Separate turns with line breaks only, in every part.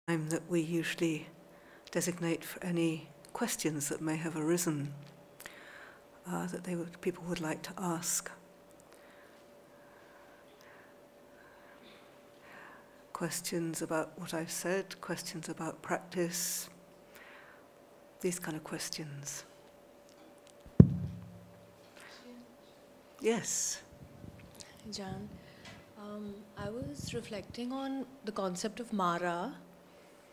time that we usually designate for any questions that may have arisen that people would like to ask. Questions about what I've said, questions about practice, these kind of questions. Yes.
Ajahn, I was reflecting on the concept of Mara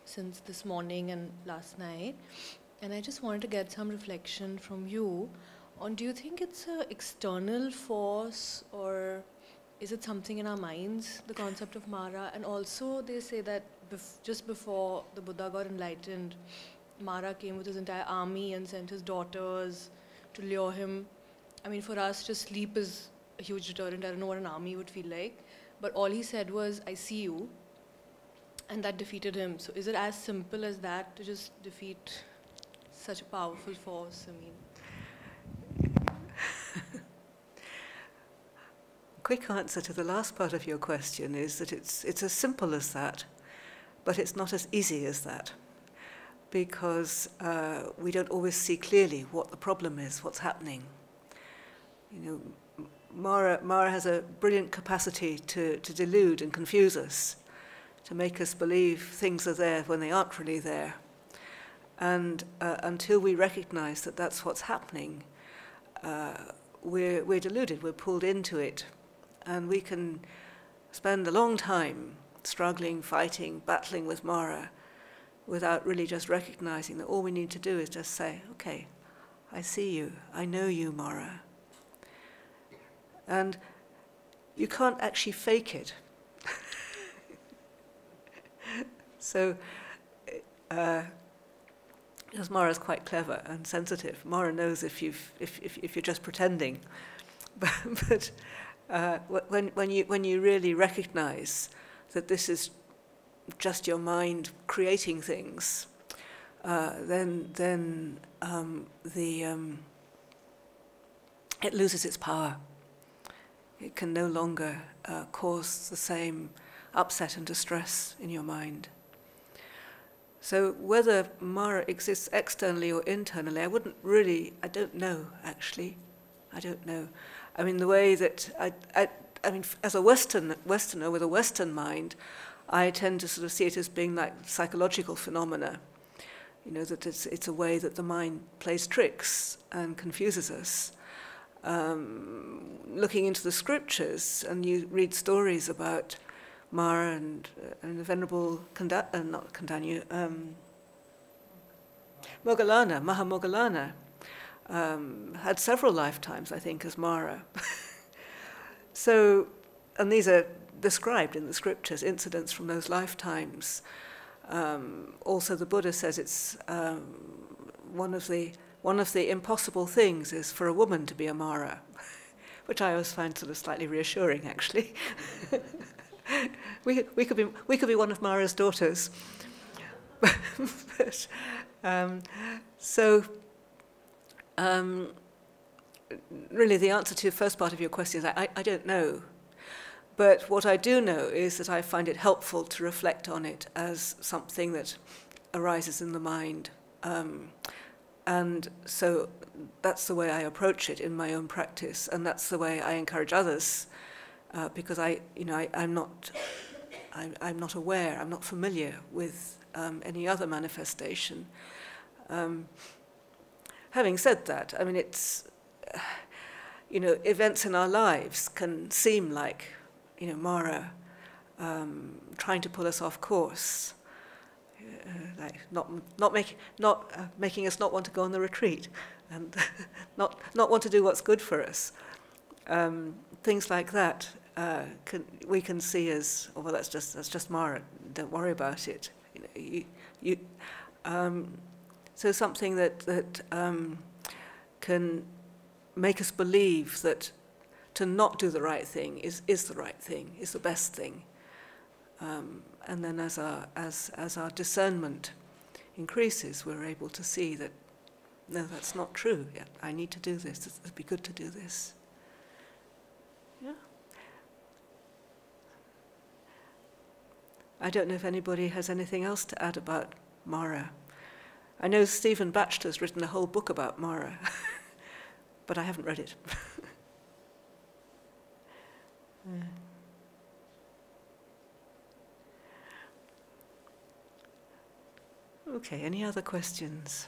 since this morning and last night, and I just wanted to get some reflection from you on, do you think it's an external force or is it something in our minds, the concept of Mara? And also they say that just before the Buddha got enlightened, Mara came with his entire army and sent his daughters to lure him. I mean, for us, just sleep is a huge deterrent. I don't know what an army would feel like. But all he said was, I see you. And that defeated him. So is it as simple as that to just defeat such a powerful force? I mean,
Quick answer to the last part of your question is that it's as simple as that, but it's not as easy as that, because we don't always see clearly what the problem is, what's happening. You know, Mara has a brilliant capacity to delude and confuse us, to make us believe things are there when they aren't really there. And until we recognize that that's what's happening, we're deluded, we're pulled into it. And we can spend a long time struggling, fighting, battling with Mara without really just recognizing that all we need to do is just say, okay, I see you, I know you, Mara. And you can't actually fake it. So, because Mara's quite clever and sensitive, Mara knows if you're just pretending. But when you really recognize that this is just your mind creating things, then it loses its power. It can no longer cause the same upset and distress in your mind. So whether Mara exists externally or internally, I don't know, actually. I don't know. I mean, the way that, I mean, as a Westerner with a Western mind, I tend to sort of see it as being like psychological phenomena. You know, that it's a way that the mind plays tricks and confuses us. Looking into the scriptures, and you read stories about Mara and the Venerable Moggallana, Mahamoggallana, had several lifetimes, I think, as Mara. So, and these are described in the scriptures, incidents from those lifetimes. Also, the Buddha says it's one of the impossible things is for a woman to be a Mara, which I always find sort of slightly reassuring, actually. we could be one of Mara's daughters. But, really, the answer to the first part of your question is I don't know. But what I do know is that I find it helpful to reflect on it as something that arises in the mind. And so that's the way I approach it in my own practice, and that's the way I encourage others, because I'm not aware, I'm not familiar with any other manifestation. Having said that, I mean, it's, events in our lives can seem like, Mara trying to pull us off course, like making us not want to go on the retreat, and not want to do what's good for us. Things like that we can see as, oh, well, that's just Mara. Don't worry about it. So something that can make us believe that to not do the right thing is the right thing, is the best thing. And then as our discernment increases, we're able to see that, no, that's not true yet. I need to do this. It'd be good to do this. Yeah. I don't know if anybody has anything else to add about Mara. I know Stephen Batchelor's written a whole book about Mara, but I haven't read it. Okay, any other questions?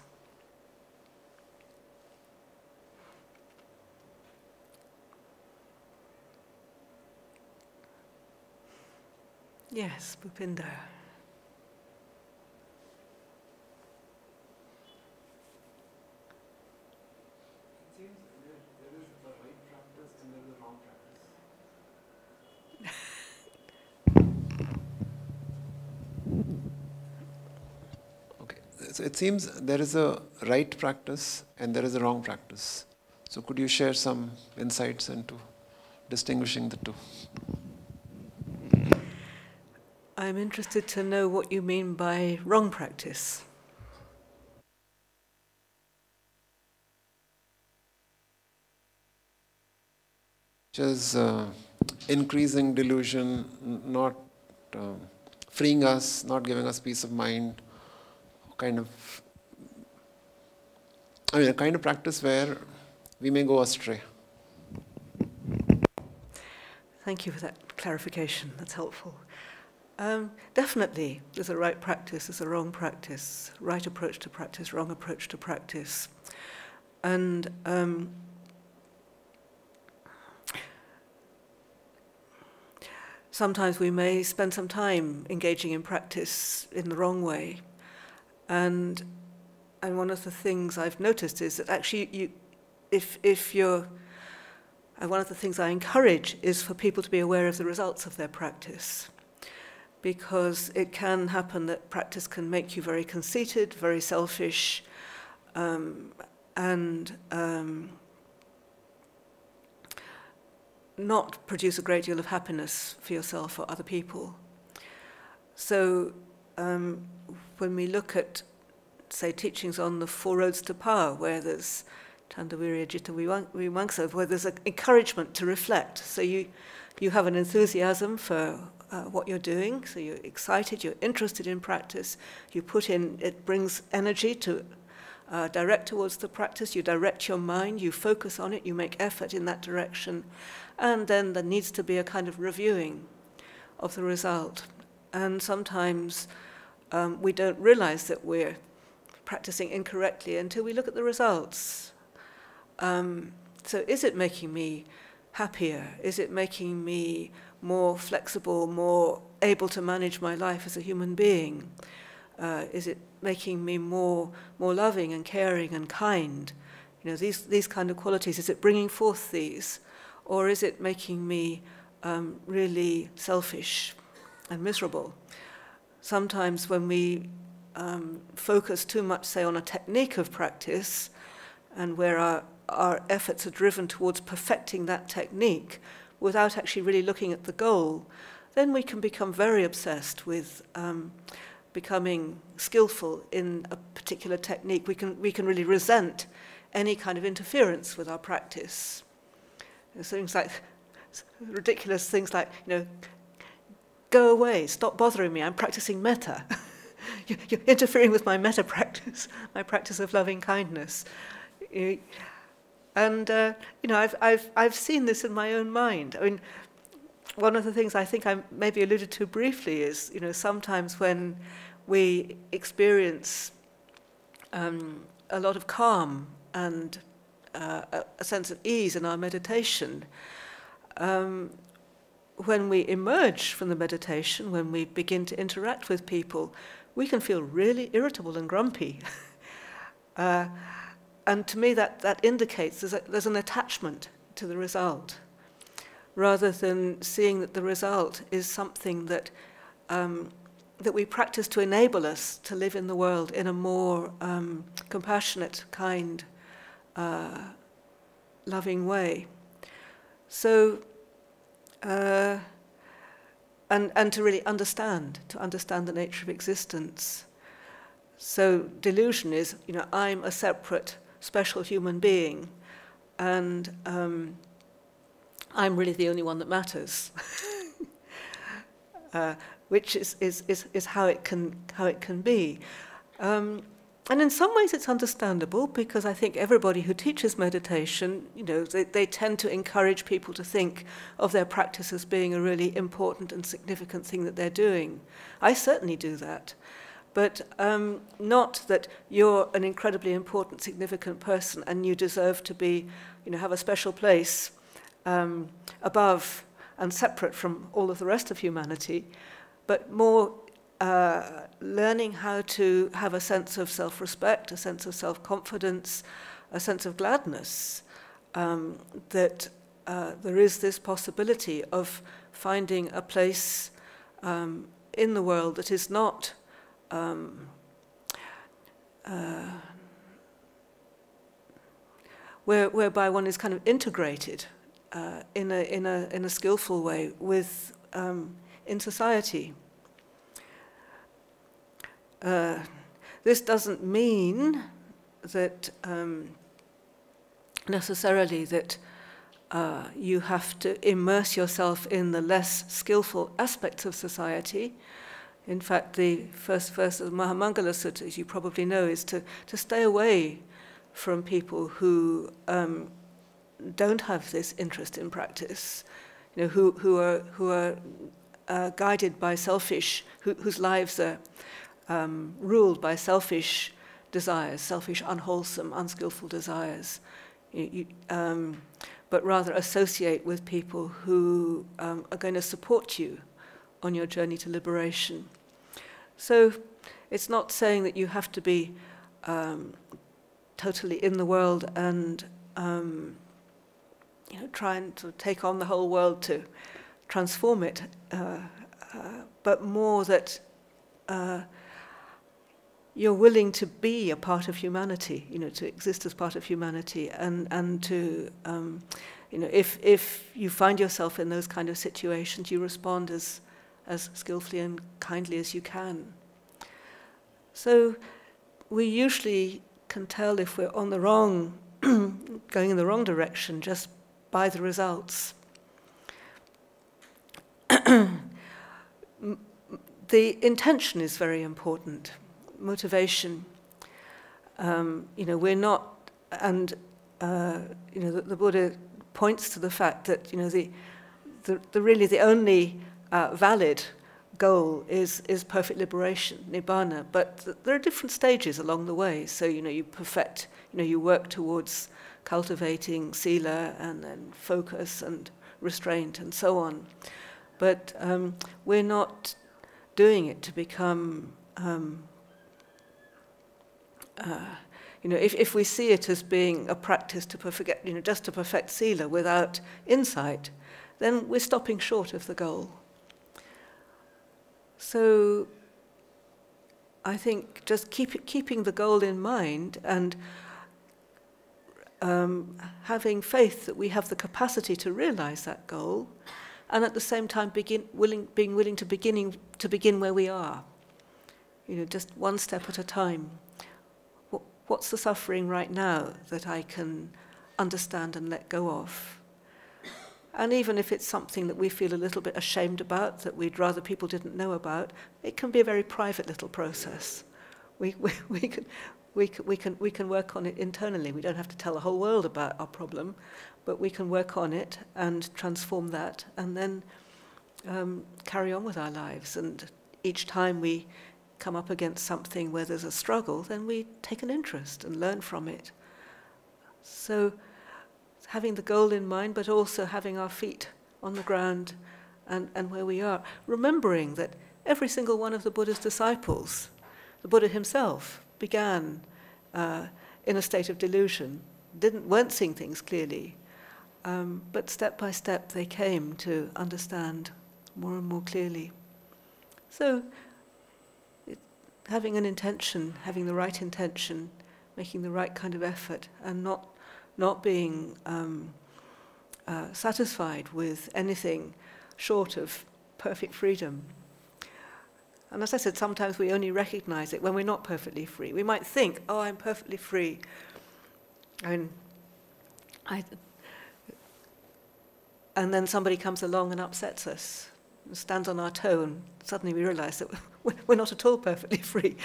Yes, Bhupinder.
It seems there is a right practice and there is a wrong practice. Okay, so it seems there is a right practice and there is a wrong practice. So could you share some insights into distinguishing the two?
I'm interested to know what you mean by wrong practice.
Which is increasing delusion, not freeing us, not giving us peace of mind, a kind of practice where we may go astray.
Thank you for that clarification, that's helpful. Definitely, there's a right practice, there's a wrong practice, right approach to practice, wrong approach to practice. And sometimes we may spend some time engaging in practice in the wrong way. And one of the things I've noticed is that actually one of the things I encourage is for people to be aware of the results of their practice. Because it can happen that practice can make you very conceited, very selfish, and not produce a great deal of happiness for yourself or other people. So when we look at, say, teachings on the Four Roads to Power, where there's Chandasiri, Ajahn, Vimamsa, where there's an encouragement to reflect. So you have an enthusiasm for what you're doing, so you're excited, you're interested in practice, you put in, it brings energy to direct towards the practice, you direct your mind, you focus on it, you make effort in that direction, and then there needs to be a kind of reviewing of the result. And sometimes we don't realize that we're practicing incorrectly until we look at the results. So is it making me happier? Is it making me more flexible, more able to manage my life as a human being? Is it making me more loving and caring and kind? You know, these kind of qualities, is it bringing forth these? Or is it making me really selfish and miserable? Sometimes when we focus too much, say, on a technique of practice, and where our efforts are driven towards perfecting that technique without actually really looking at the goal, then we can become very obsessed with becoming skillful in a particular technique. We can really resent any kind of interference with our practice. Things like ridiculous things like, go away, stop bothering me, I'm practicing metta. You're interfering with my metta practice, my practice of loving kindness. And I've seen this in my own mind. I mean, one of the things I think I maybe alluded to briefly is, sometimes when we experience a lot of calm and a sense of ease in our meditation, when we emerge from the meditation, when we begin to interact with people, we can feel really irritable and grumpy. And to me, that indicates there's an attachment to the result, rather than seeing that the result is something that we practice to enable us to live in the world in a more compassionate, kind, loving way. So, and to really understand the nature of existence. So delusion is, I'm a separate, special human being, and I'm really the only one that matters. which is how it can be. And in some ways it's understandable, because I think everybody who teaches meditation, they tend to encourage people to think of their practice as being a really important and significant thing that they're doing. I certainly do that. But not that you're an incredibly important, significant person and you deserve to be, have a special place above and separate from all of the rest of humanity, but more learning how to have a sense of self-respect, a sense of self-confidence, a sense of gladness, that there is this possibility of finding a place in the world that is not whereby one is kind of integrated in a skillful way with in society. This doesn't mean that necessarily that you have to immerse yourself in the less skillful aspects of society. In fact, the first verse of the Mahamangala Sutta, as you probably know, is to stay away from people who don't have this interest in practice, who are guided by selfish, whose lives are ruled by selfish desires, selfish, unwholesome, unskillful desires, but rather associate with people who are going to support you on your journey to liberation. So it's not saying that you have to be totally in the world and trying to take on the whole world to transform it, but more that you're willing to be a part of humanity, to exist as part of humanity, and to, if you find yourself in those kind of situations, you respond as skillfully and kindly as you can. So we usually can tell if we're on the wrong, going in the wrong direction just by the results. The intention is very important. Motivation. We're not, and the Buddha points to the fact that the really the only valid goal is perfect liberation, nibbana. But there are different stages along the way. So you perfect, you work towards cultivating sila and then focus and restraint and so on. But we're not doing it to become. If we see it as being a practice to perfect, just to perfect sila without insight, then we're stopping short of the goal. So I think just keeping the goal in mind and having faith that we have the capacity to realize that goal, and at the same time being willing to begin where we are. Just one step at a time. What's the suffering right now that I can understand and let go of? And even if it's something that we feel a little bit ashamed about, that we'd rather people didn't know about, it can be a very private little process. We can work on it internally. We don't have to tell the whole world about our problem, but we can work on it and transform that, and then carry on with our lives. And each time we come up against something where there's a struggle, then we take an interest and learn from it. So having the goal in mind, but also having our feet on the ground and where we are. Remembering that every single one of the Buddha's disciples, the Buddha himself, began in a state of delusion, weren't seeing things clearly, but step by step they came to understand more and more clearly. So having an intention, having the right intention, making the right kind of effort, and not being satisfied with anything short of perfect freedom. And as I said, sometimes we only recognize it when we're not perfectly free. We might think, oh, I'm perfectly free. And then somebody comes along and upsets us. stands on our toe, and suddenly we realize that we're not at all perfectly free.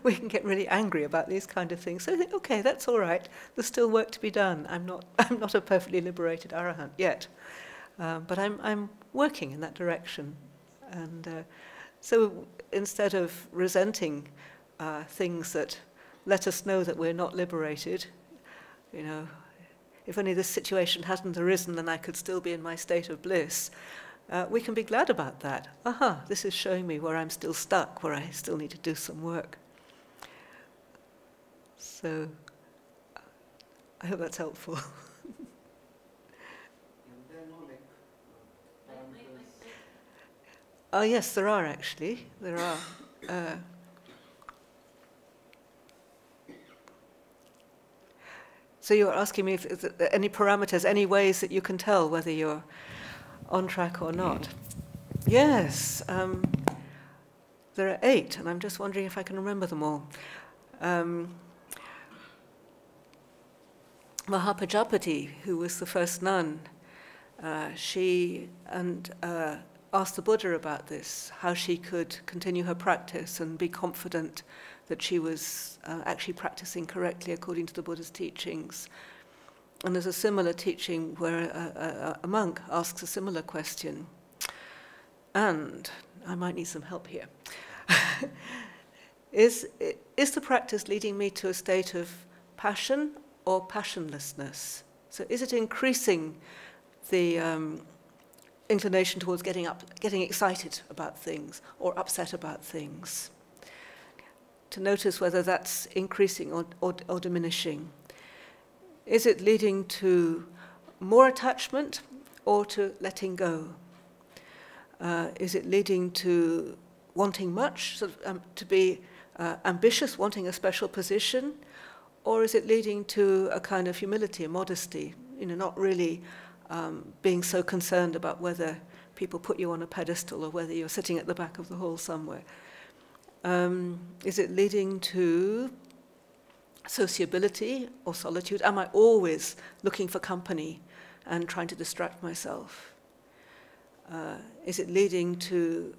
We can get really angry about these kind of things. So I think, okay, that's all right. There's still work to be done. I'm not a perfectly liberated arahant yet, but I'm working in that direction. And so instead of resenting things that let us know that we're not liberated, you know, if only this situation hadn't arisen, then I could still be in my state of bliss. We can be glad about that. Aha, this is showing me where I'm still stuck, where I still need to do some work. So, I hope that's helpful. Oh yes, there are actually. There are. So you're asking me if there are any parameters, any ways that you can tell whether you're on track or not. Yes, there are 8, and I'm just wondering if I can remember them all. Mahapajapati, who was the first nun, she asked the Buddha about this, how she could continue her practice and be confident that she was actually practicing correctly according to the Buddha's teachings. And there's a similar teaching where a monk asks a similar question. And I might need some help here. Is the practice leading me to a state of passion or passionlessness? So is it increasing the inclination towards getting excited about things or upset about things? To notice whether that's increasing or diminishing. Is it leading to more attachment or to letting go? Is it leading to wanting much, sort of, to be ambitious, wanting a special position? Or is it leading to a kind of humility and modesty, not really being so concerned about whether people put you on a pedestal or whether you're sitting at the back of the hall somewhere? Is it leading to sociability or solitude? Am I always looking for company and trying to distract myself? Is it leading to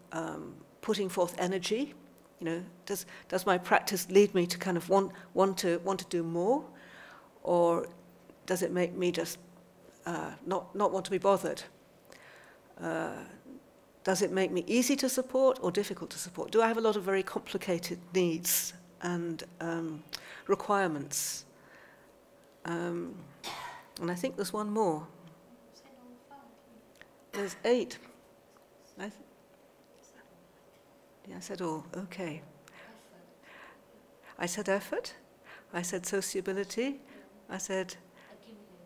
putting forth energy? Does my practice lead me to kind of want to do more, or does it make me just not want to be bothered? Does it make me easy to support or difficult to support? Do I have a lot of very complicated needs and requirements? And I think there's one more. There's 8. I said all. Okay. I said effort. I said sociability. I said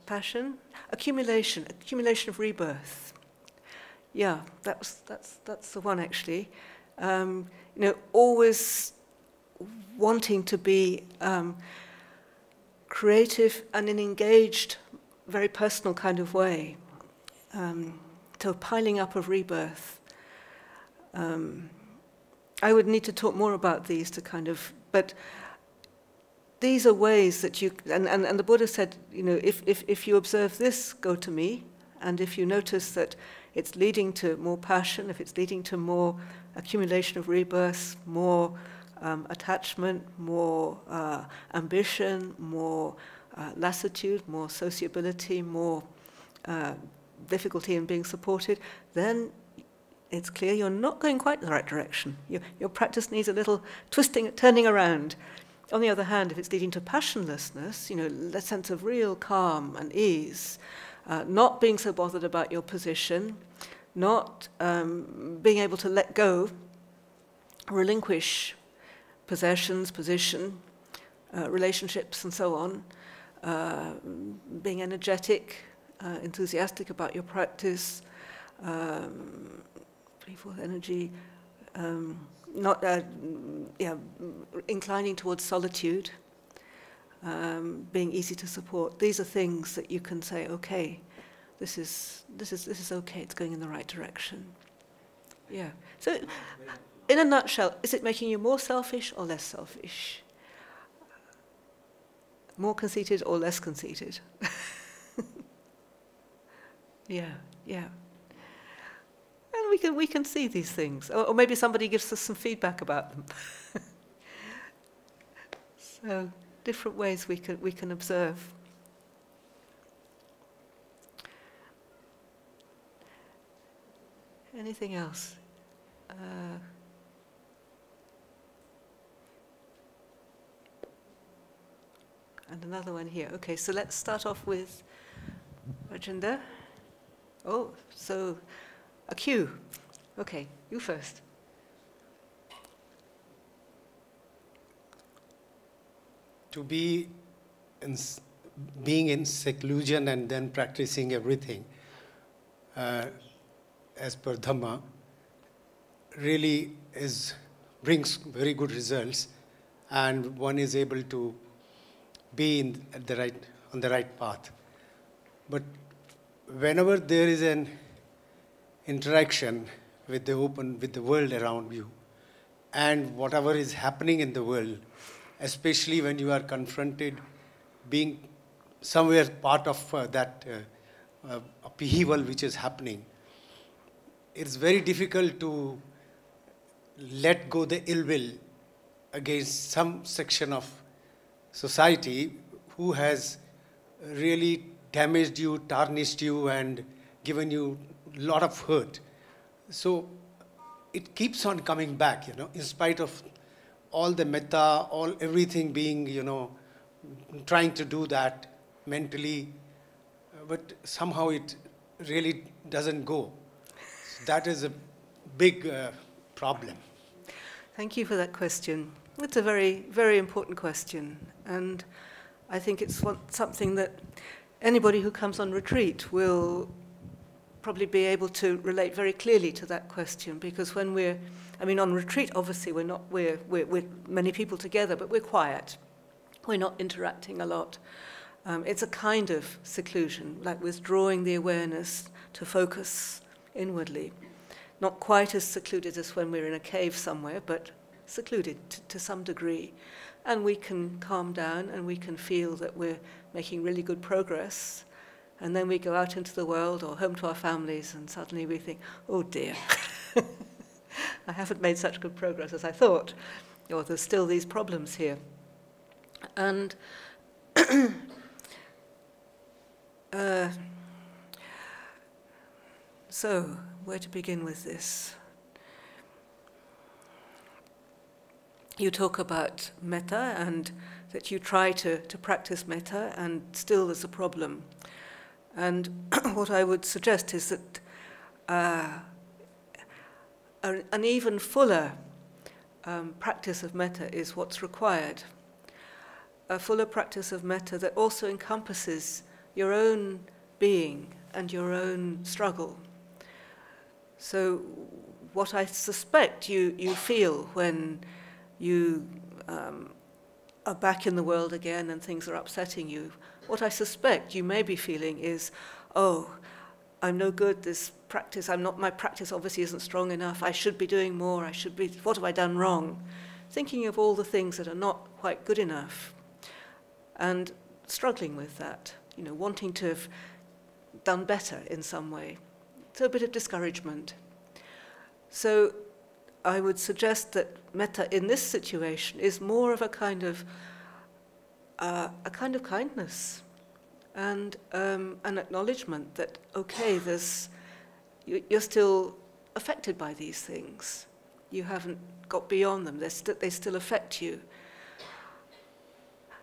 passion. Accumulation of rebirth. Yeah, that's the one actually. Always wanting to be creative and in an engaged, very personal kind of way. To a piling up of rebirth. I would need to talk more about these but these are ways that you, and the Buddha said, if you observe this, go to me, and if you notice that it's leading to more passion, if it's leading to more accumulation of rebirth, more attachment, more ambition, more lassitude, more sociability, more difficulty in being supported, then it's clear you're not going quite in the right direction. Your practice needs a little turning around. On the other hand, if it's leading to passionlessness, the sense of real calm and ease, not being so bothered about your position, not being able to let go, relinquish possessions, position, relationships, and so on, being energetic, enthusiastic about your practice, threefold energy, not inclining towards solitude, being easy to support. These are things that you can say, okay, this is okay. It's going in the right direction. Yeah. So, in a nutshell, is it making you more selfish or less selfish? More conceited or less conceited? Yeah. And we can see these things. Or maybe somebody gives us some feedback about them. So different ways we can observe. Anything else? And another one here. Okay, so let's start off with Ajahn. Oh, so a cue. Okay, you first.
To be being in seclusion and then practicing everything as per Dhamma really brings very good results, and one is able to be on the right path. But whenever there is an interaction with the world around you, and whatever is happening in the world, especially when you are confronted being somewhere part of that upheaval which is happening, it's very difficult to let go the ill will against some section of society who has really damaged you, tarnished you, and given you a lot of hurt. So it keeps on coming back, in spite of all the metta, everything being, trying to do that mentally, but somehow it really doesn't go. So that is a big problem.
Thank you for that question. It's a very, very important question. And I think it's something that anybody who comes on retreat will probably be able to relate very clearly to that question, because when on retreat, obviously we're many people together, but we're quiet. We're not interacting a lot. It's a kind of seclusion, like withdrawing the awareness to focus inwardly. Not quite as secluded as when we're in a cave somewhere, but secluded to some degree. And we can calm down and we can feel that we're making really good progress. And then we go out into the world or home to our families and suddenly we think, oh dear, I haven't made such good progress as I thought. Or there's still these problems here. And so, where to begin with this? You talk about metta and that you try to practice metta and still there's a problem. And what I would suggest is that an even fuller practice of metta is what's required. A fuller practice of metta that also encompasses your own being and your own struggle. So what I suspect you feel when you are back in the world again and things are upsetting you, what I suspect you may be feeling is, oh, I'm no good, my practice obviously isn't strong enough, I should be doing more, what have I done wrong? Thinking of all the things that are not quite good enough and struggling with that, wanting to have done better in some way. So a bit of discouragement. So I would suggest that metta in this situation is more of a kind of kindness and an acknowledgement that, okay, you're still affected by these things. You haven't got beyond them. They still affect you.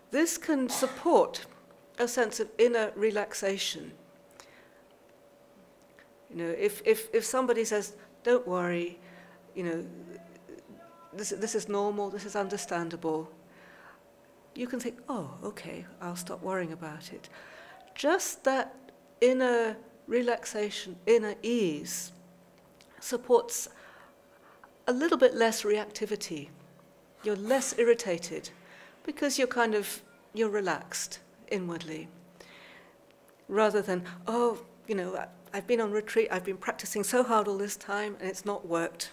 This can support a sense of inner relaxation. If somebody says, don't worry, this is normal, this is understandable, you can think, oh, okay, I'll stop worrying about it. Just that inner relaxation, inner ease, supports a little bit less reactivity. You're less irritated because you're relaxed inwardly. Rather than, oh, I've been on retreat, I've been practicing so hard all this time and it's not worked.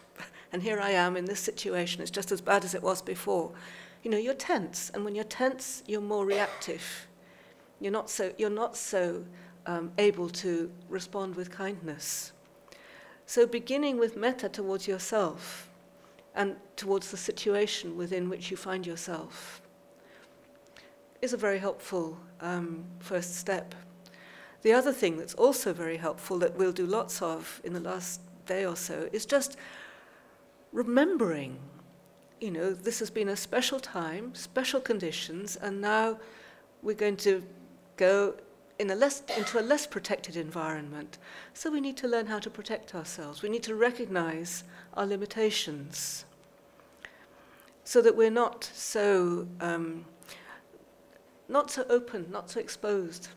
And here I am in this situation, it's just as bad as it was before. You're tense, and when you're tense, you're more reactive. You're not so able to respond with kindness. So beginning with metta towards yourself and towards the situation within which you find yourself is a very helpful first step. The other thing that's also very helpful that we'll do lots of in the last day or so is just remembering, this has been a special time, special conditions, and now we're going to go into a less protected environment. So we need to learn how to protect ourselves. We need to recognize our limitations so that we're not so open, not so exposed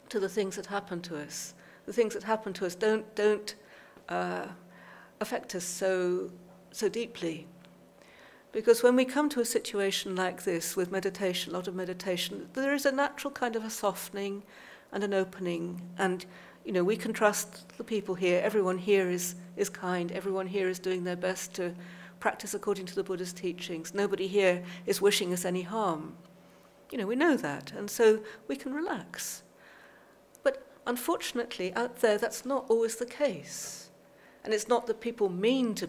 to the things that happen to us. The things that happen to us don't affect us so deeply. Because when we come to a situation like this with meditation, a lot of meditation, there is a natural kind of a softening and an opening. And, we can trust the people here. Everyone here is kind. Everyone here is doing their best to practice according to the Buddha's teachings. Nobody here is wishing us any harm. We know that. And so we can relax. But unfortunately, out there, that's not always the case. And it's not that people mean to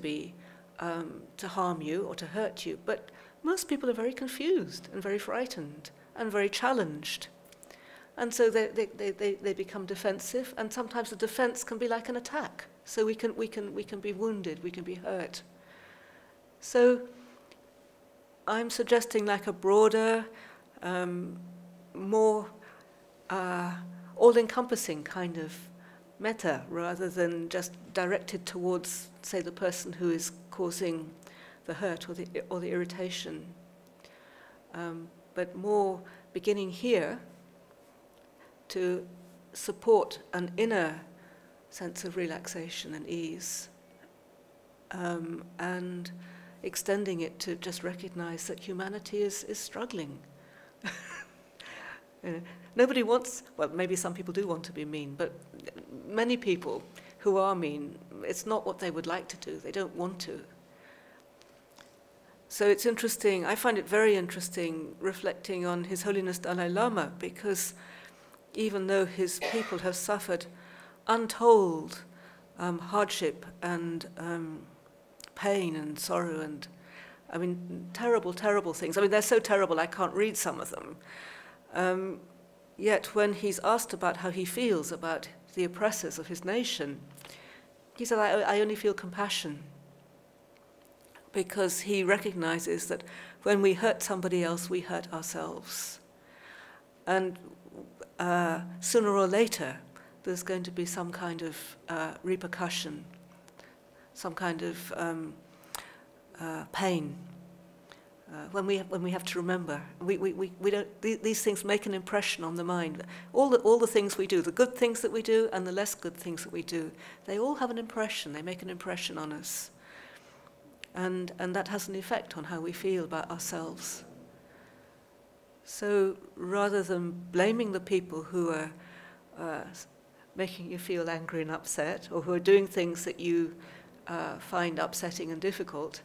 harm you or to hurt you, but most people are very confused and very frightened and very challenged. And so they become defensive, and sometimes the defense can be like an attack. So we can be wounded, we can be hurt. So I'm suggesting like a broader, more all-encompassing kind of metta, rather than just directed towards, say, the person who is causing the hurt or the irritation, but more beginning here to support an inner sense of relaxation and ease, and extending it to just recognize that humanity is struggling. Nobody wants, well, maybe some people do want to be mean, but many people who are mean, it's not what they would like to do. They don't want to. So it's interesting, I find it very interesting reflecting on His Holiness Dalai Lama, because even though his people have suffered untold hardship and pain and sorrow and, terrible, terrible things. They're so terrible I can't read some of them. Yet when he's asked about how he feels about the oppressors of his nation, he said, I only feel compassion, because he recognizes that when we hurt somebody else, we hurt ourselves. And sooner or later, there's going to be some kind of repercussion, some kind of pain. When we have to remember, we don't. These things make an impression on the mind. All the things we do, the good things that we do, and the less good things that we do, they all have an impression. They make an impression on us, and that has an effect on how we feel about ourselves. So rather than blaming the people who are making you feel angry and upset, or who are doing things that you find upsetting and difficult.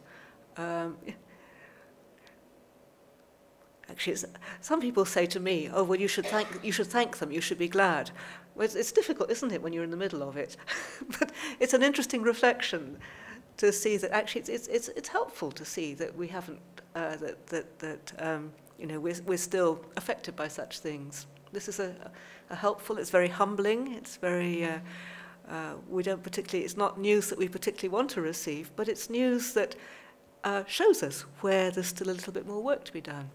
Actually, some people say to me, "Oh, well, you should thank them. You should be glad." Well, it's difficult, isn't it, when you're in the middle of it? But it's an interesting reflection to see that actually it's helpful to see that we haven't we're still affected by such things. This is a helpful. It's very humbling. It's very we don't particularly. It's not news that we particularly want to receive, but it's news that shows us where there's still a little bit more work to be done.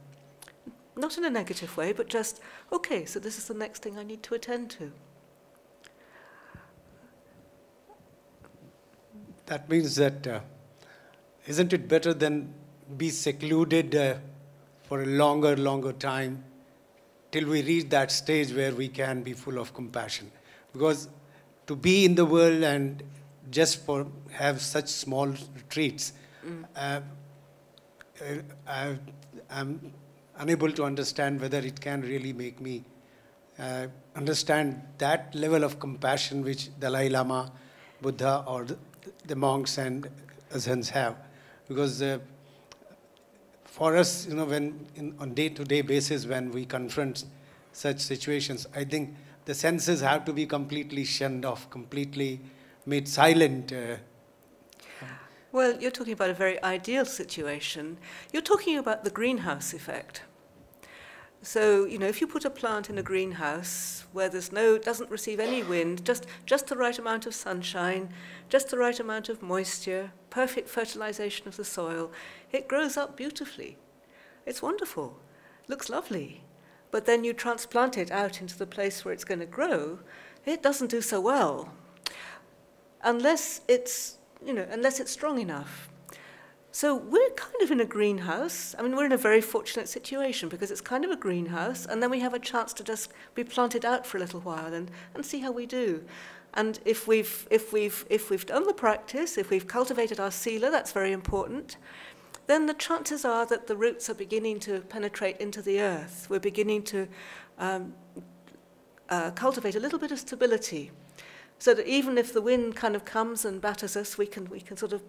Not in a negative way, but just, okay, so this is the next thing I need to attend to.
That means that, isn't it better than be secluded for a longer time till we reach that stage where we can be full of compassion? Because to be in the world and just have such small retreats, I'm unable to understand whether it can really make me understand that level of compassion which Dalai Lama, Buddha, or the monks and Ajahns have. Because for us, when on day-to-day basis, when we confront such situations, I think the senses have to be completely shunned off, completely made silent.
Well, you're talking about a very ideal situation. You're talking about the greenhouse effect. So, if you put a plant in a greenhouse where doesn't receive any wind, just the right amount of sunshine, just the right amount of moisture, perfect fertilization of the soil, it grows up beautifully. It's wonderful, looks lovely. But then you transplant it out into the place where it's going to grow, it doesn't do so well, unless it's strong enough. So we're kind of in a greenhouse. I mean, we're in a very fortunate situation because it's kind of a greenhouse, and then we have a chance to just be planted out for a little while and see how we do. And if we've done the practice, if we've cultivated our sila, that's very important, then the chances are that the roots are beginning to penetrate into the earth. We're beginning to cultivate a little bit of stability, so that even if the wind kind of comes and batters us, we can sort of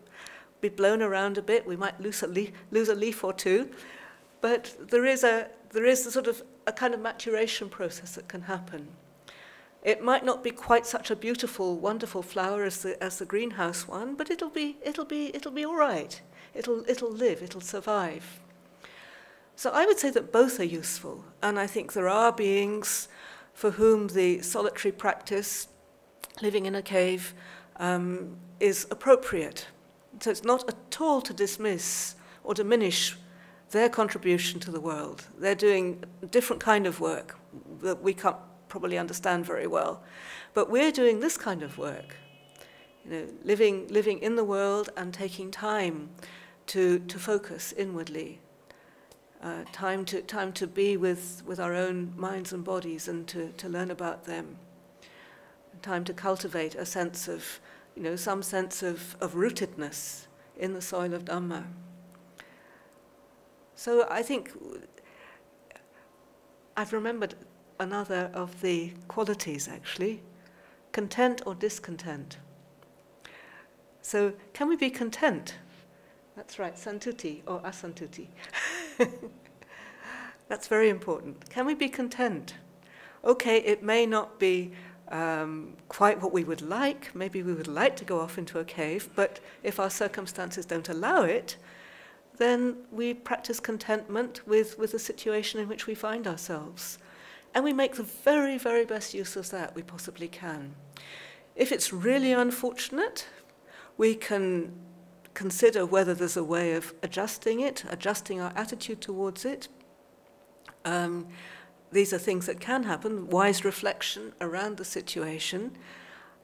be blown around a bit. We might lose a leaf or two, but there is a sort of a kind of maturation process that can happen. It might not be quite such a beautiful, wonderful flower as the greenhouse one, but it'll be all right. It'll live. It'll survive. So I would say that both are useful, and I think there are beings for whom the solitary practice, living in a cave, is appropriate. So it's not at all to dismiss or diminish their contribution to the world. They're doing a different kind of work that we can't probably understand very well. But we're doing this kind of work, living in the world and taking time to focus inwardly, time to be with our own minds and bodies and to learn about them, time to cultivate a sense of some sense of rootedness in the soil of Dhamma. So I think I've remembered another of the qualities, actually, content or discontent. So can we be content? That's right, santuti or asantuti. That's very important. Can we be content? Okay, it may not be quite what we would like. Maybe we would like to go off into a cave, but if our circumstances don't allow it, then we practice contentment with the situation in which we find ourselves. And we make the very, very best use of that we possibly can. If it's really unfortunate, we can consider whether there's a way of adjusting our attitude towards it. These are things that can happen, wise reflection around the situation,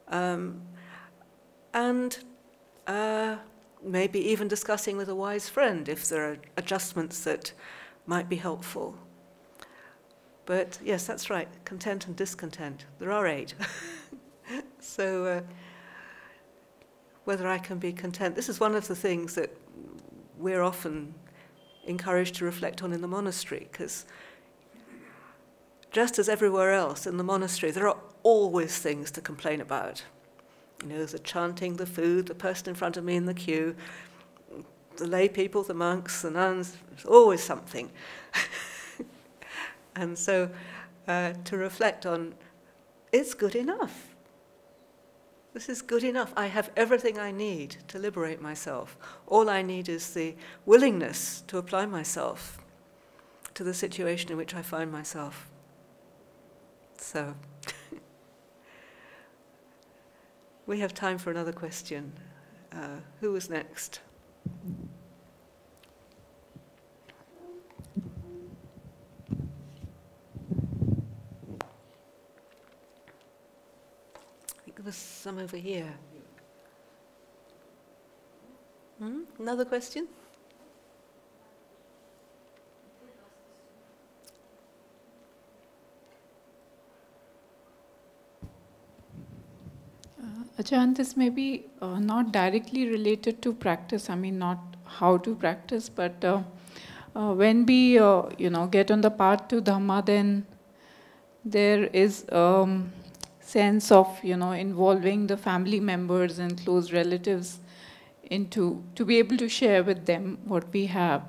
and maybe even discussing with a wise friend if there are adjustments that might be helpful. But yes, that's right, content and discontent. There are 8. So whether I can be content, this is one of the things that we're often encouraged to reflect on in the monastery, because just as everywhere else in the monastery, there are always things to complain about. The chanting, the food, the person in front of me in the queue, the lay people, the monks, the nuns, there's always something. And so to reflect on, it's good enough. This is good enough. I have everything I need to liberate myself. All I need is the willingness to apply myself to the situation in which I find myself. So, we have time for another question. Who was next? I think there was some over here. Another question?
Ajahn, this may be not directly related to practice. I mean, not how to practice, but when we, get on the path to Dhamma, then there is sense of, involving the family members and close relatives to be able to share with them what we have.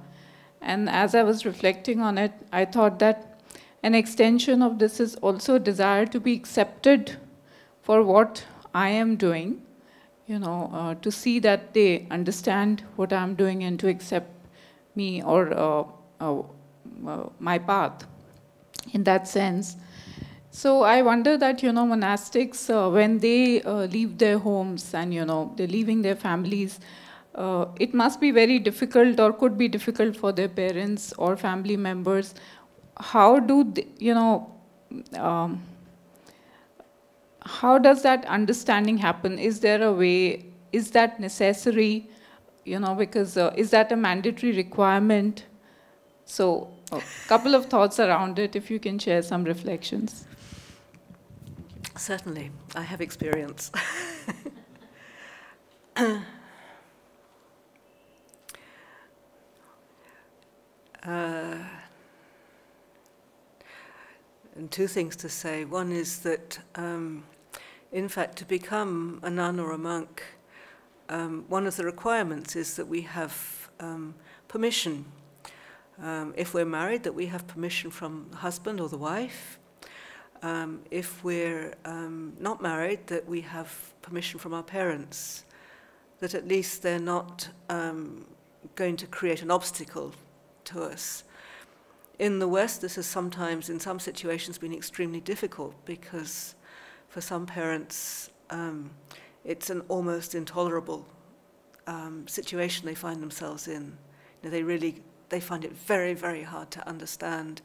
And as I was reflecting on it, I thought that an extension of this is also a desire to be accepted for what I am doing, to see that they understand what I'm doing and to accept me or my path in that sense. So I wonder that, monastics, when they leave their homes and, they're leaving their families, it must be very difficult or could be difficult for their parents or family members. How do they, how does that understanding happen? Is there a way? Is that necessary? Because is that a mandatory requirement? So a couple of thoughts around it, if you can share some reflections.
Certainly, I have experience. And two things to say. One is that, in fact, to become a nun or a monk, one of the requirements is that we have permission. If we're married, that we have permission from the husband or the wife. If we're not married, that we have permission from our parents, that at least they're not going to create an obstacle to us. In the West, this has sometimes, in some situations, been extremely difficult because for some parents, it's an almost intolerable situation they find themselves in. They find it very, very hard to understand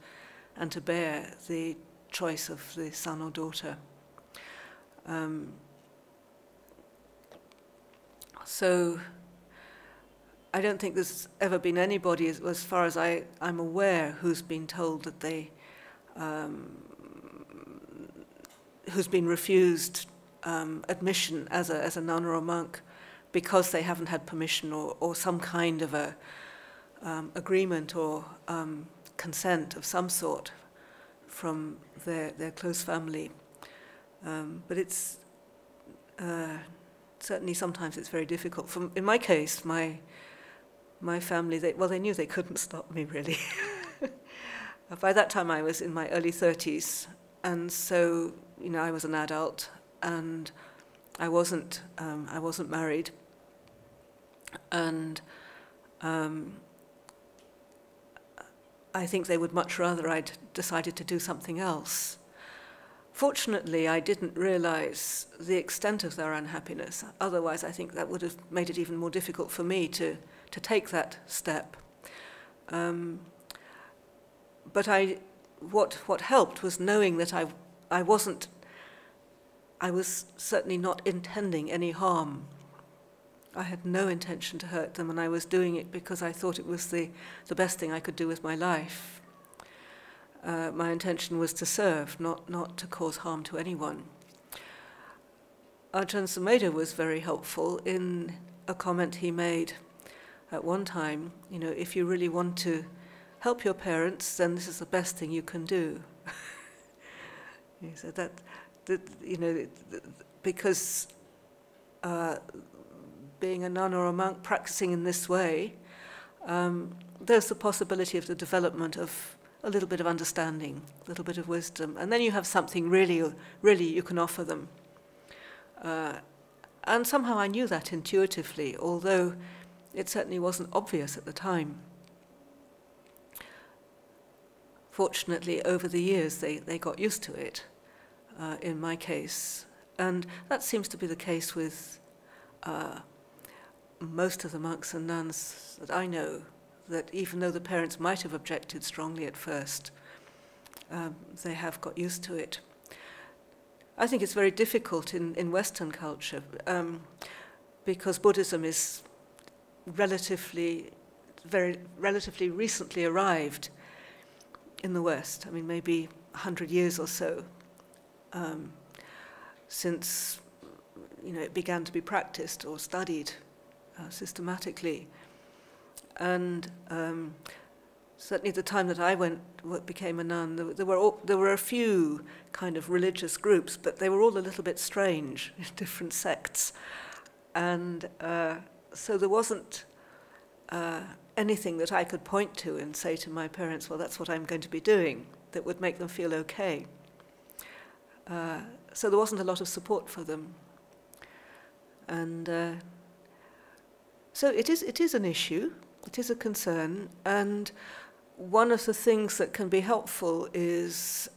and to bear the choice of the son or daughter. So I don't think there's ever been anybody, as far as I'm aware, who's been told that who's been refused admission as a nun or a monk because they haven't had permission or some kind of a agreement or consent of some sort from their close family. But it's certainly sometimes it's very difficult. In my case, my family, they knew they couldn't stop me, really. By that time I was in my early 30s, and so, I was an adult, and I wasn't married, and I think they would much rather I'd decided to do something else. Fortunately, I didn't realize the extent of their unhappiness. Otherwise, I think that would have made it even more difficult for me to take that step. But what helped was knowing that I was certainly not intending any harm. I had no intention to hurt them, and I was doing it because I thought it was the best thing I could do with my life. My intention was to serve, not to cause harm to anyone. Ajahn Sumedho was very helpful in a comment he made at one time. If you really want to help your parents, then this is the best thing you can do. He said that because being a nun or a monk practicing in this way, there's the possibility of the development of a little bit of understanding, a little bit of wisdom, and then you have something really you can offer them. And somehow I knew that intuitively, although it certainly wasn't obvious at the time. Fortunately, over the years, they got used to it, in my case. And that seems to be the case with most of the monks and nuns that I know, that even though the parents might have objected strongly at first, they have got used to it. I think it's very difficult in Western culture because Buddhism is relatively recently arrived in the West. I mean, maybe 100 years or so since it began to be practiced or studied systematically. And certainly at the time that I became a nun, there were a few kind of religious groups, but they were all a little bit strange, different sects. And so there wasn't anything that I could point to and say to my parents, well, that's what I'm going to be doing, that would make them feel okay. So there wasn't a lot of support for them. And so it is an issue, it is a concern, and one of the things that can be helpful is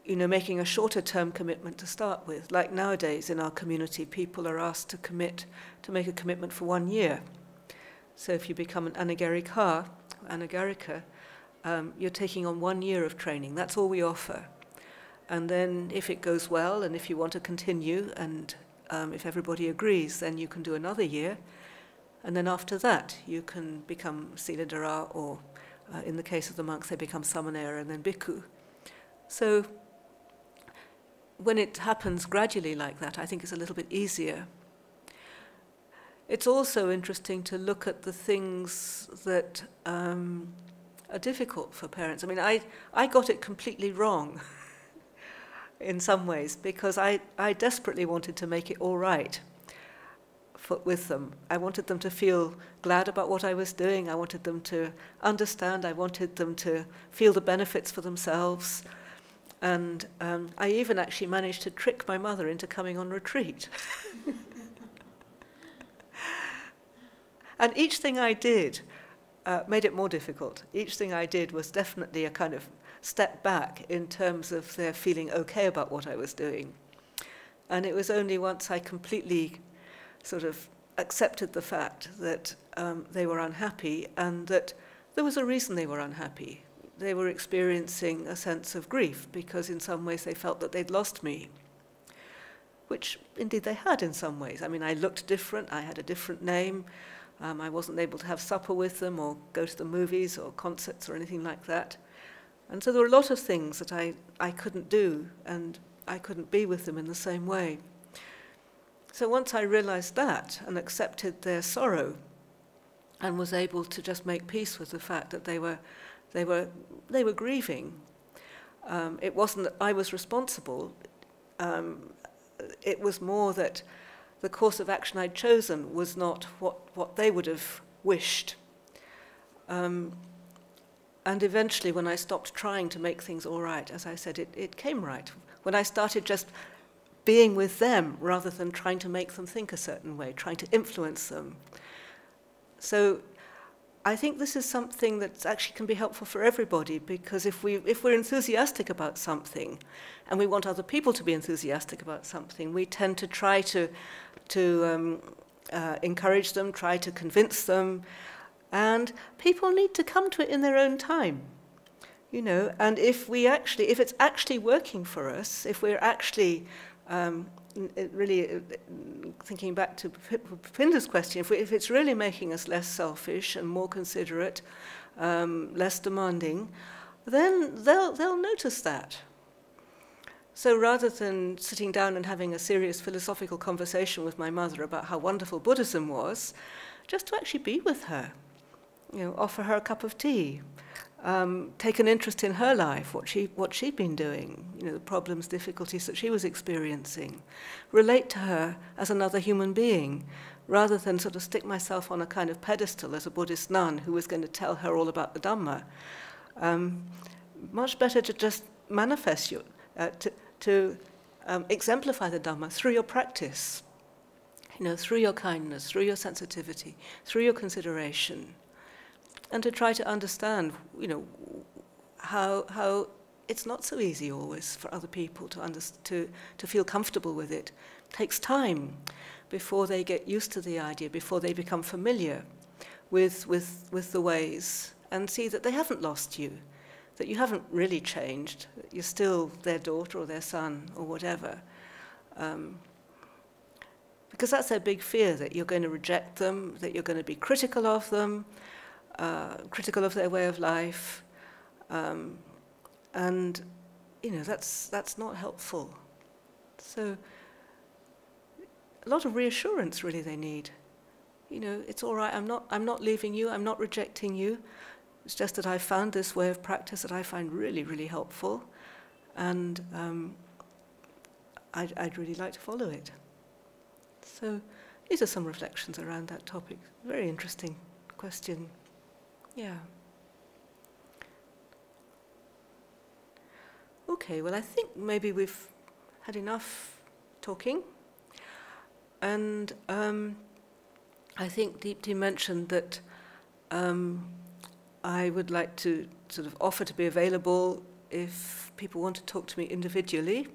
making a shorter-term commitment to start with. Like nowadays in our community, people are asked to make a commitment for 1 year. So if you become an anagarika, you're taking on 1 year of training. That's all we offer. And then if it goes well, and if you want to continue, and if everybody agrees, then you can do another year. And then after that, you can become Siladhara, or in the case of the monks, they become Samanera and then Bhikkhu. So when it happens gradually like that, I think it's a little bit easier. It's also interesting to look at the things that are difficult for parents. I mean, I got it completely wrong in some ways, because I desperately wanted to make it all right with them. I wanted them to feel glad about what I was doing. I wanted them to understand. I wanted them to feel the benefits for themselves. And I even actually managed to trick my mother into coming on retreat. And each thing I did made it more difficult. Each thing I did was definitely a kind of step back in terms of their feeling okay about what I was doing. And it was only once I completely sort of accepted the fact that they were unhappy, and that there was a reason they were unhappy. They were experiencing a sense of grief because in some ways they felt that they'd lost me, which indeed they had in some ways. I mean, I looked different, I had a different name, I wasn't able to have supper with them or go to the movies or concerts or anything like that. And so there were a lot of things that I couldn't do, and I couldn't be with them in the same way. So once I realized that and accepted their sorrow and was able to just make peace with the fact that they were grieving, it wasn't that I was responsible. It was more that the course of action I'd chosen was not what they would have wished. And eventually, when I stopped trying to make things all right, as I said, it came right. When I started just being with them rather than trying to make them think a certain way, trying to influence them. So I think this is something that actually can be helpful for everybody, because if we're enthusiastic about something and we want other people to be enthusiastic about something, we tend to try to encourage them, try to convince them, and people need to come to it in their own time. And if it's actually working for us, if we're actually really thinking back to Pinda's question, if it's really making us less selfish and more considerate, less demanding, then they'll notice that. So rather than sitting down and having a serious philosophical conversation with my mother about how wonderful Buddhism was, just to actually be with her, offer her a cup of tea, take an interest in her life, what she'd been doing, the problems, difficulties that she was experiencing, relate to her as another human being, rather than sort of stick myself on a kind of pedestal as a Buddhist nun who was going to tell her all about the Dhamma. Much better to just manifest to exemplify the Dhamma through your practice, through your kindness, through your sensitivity, through your consideration. And to try to understand, how it's not so easy always for other people to feel comfortable with it. It takes time before they get used to the idea, before they become familiar with the ways, and see that they haven't lost you, that you haven't really changed, that you're still their daughter or their son or whatever. Because that's their big fear, that you're going to reject them, that you're going to be critical of them, critical of their way of life, and that's not helpful. So a lot of reassurance really they need. It's all right. I'm not leaving you. I'm not rejecting you. It's just that I found this way of practice that I find really, really helpful, and I'd really like to follow it. So these are some reflections around that topic. Very interesting question. Yeah. Okay, well, I think maybe we've had enough talking. And I think Deepti mentioned that I would like to sort of offer to be available if people want to talk to me individually.